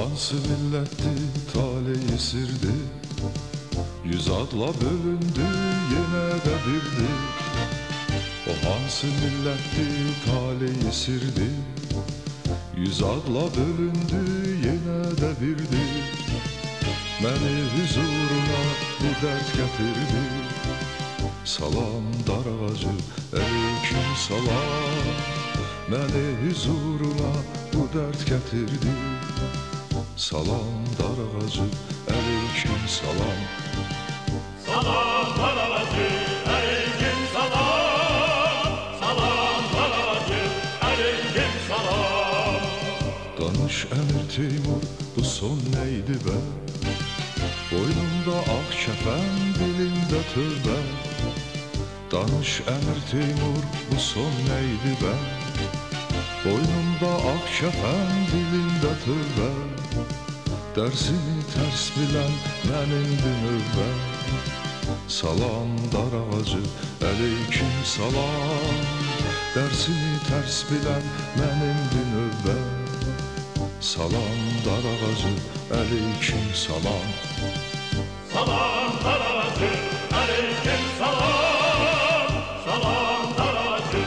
hansı millətti taleyi sirdi, yüz adla bölündü yenə də birdir. O hansı millətti taleyi sirdi, yüz adla bölündü yenə də birdir. Məni huzuruna bu dərd gətirdi, salam dar ağacı, aleyküm salam. Məni huzuruna bu dərd gətirdi, salam dar ağacı, aleyküm salam. Salam dar ağacı, aleyküm salam. Salam dar ağacı, aleyküm salam. Danış Əmir Teymur, bu son neydi be? Boynumda ağ kəfən, dilimdə tövbə. Danış Əmir Teymur, bu son neydi be? Boynumda ağ kəfən, dilimdə tövbə. Dərsini tərs bilən mənimdir növbə. Salam dar ağacı, aleyküm salam. Dərsini tərs bilən mənimdir növbə. Salam dar ağacı, aleyküm salam. Salam dar ağacı, aleyküm salam. Salam dar ağacı,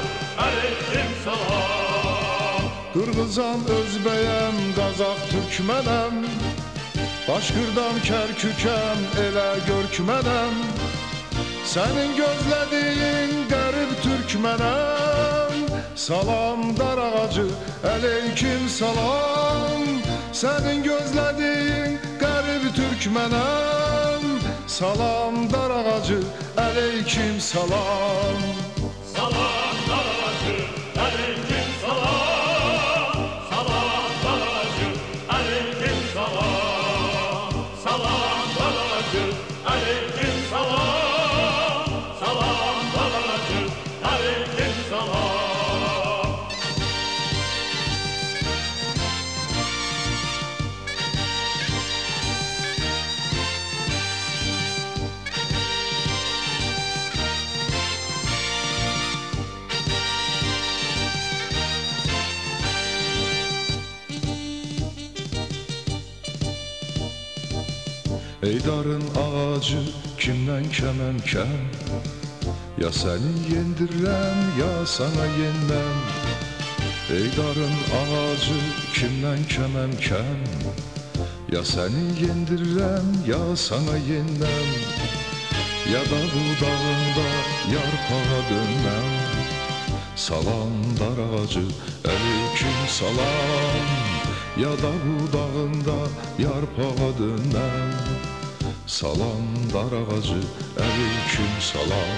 aleyküm salam. Qırğızam, özbəyəm, Qazaq, türkmənəm. Başqırdan Kərkükəm, elə görkmənəm. Sənin gözlədiyin qərib türkmənəm. Salam dar ağacı, aleyküm salam. Sənin gözlədiyin qərib türkmənəm. Salam dar ağacı, aleyküm salam. Salam dar ağacı, aleyküm salam. Salam dar ağacı, aleyküm salam. Salam dar ağacı, aleyküm salam. Salam dar ağacı, aleyküm salam. Eydarın ağacı kimdən kəməm? Ya səni yendirəm, ya sana yenməm. Eydarın ağacı kimdən kəməm? Ya səni yendirəm, ya sana yenməm. Ya da budağında yarpağa dönməm. Salam dar ağacı, aleyküm salam. Ya da budağında yarpağa dönməm. Salam dar ağacı, aleyküm salam.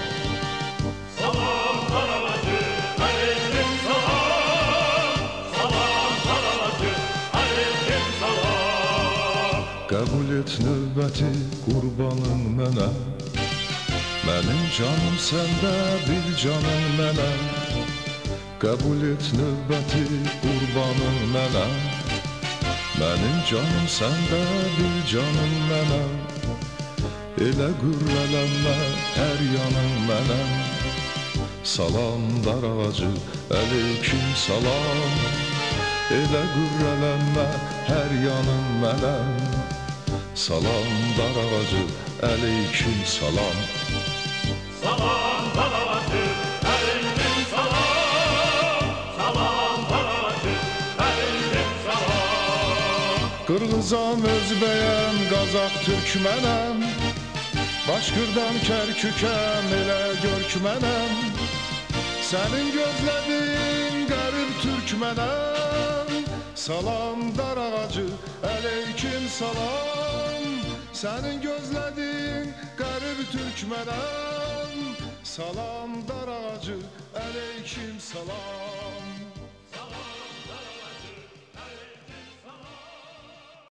Salam dar ağacı, aleyküm salam. Salam dar ağacı, aleyküm salam. Qəbul et növbəti qurbanın mənəm. Mənim canım səndə, bir canım mənəm. Qəbul et növbəti qurbanın mənəm. Mənim canım səndə, bir canım mənəm. Elə qürrələnmə, hər yanım mənəm. Salam dar ağacı, aleyküm salam. Elə qürrələnmə, hər yanım mənəm. Salam dar ağacı, aleyküm salam. Salam dar ağacı, aleyküm salam. Salam dar ağacı, aleyküm salam. Qırğızam, özbəyəm, Qazaq, türkmənəm. Başqırdan Kərkükəm, elə görkmənəm. Sənin gözlədiyin qərib türkmənəm. Salam dar ağacı, aleyküm salam. Sənin gözlədiyin qərib türkmənəm. Salam dar ağacı, aleyküm salam.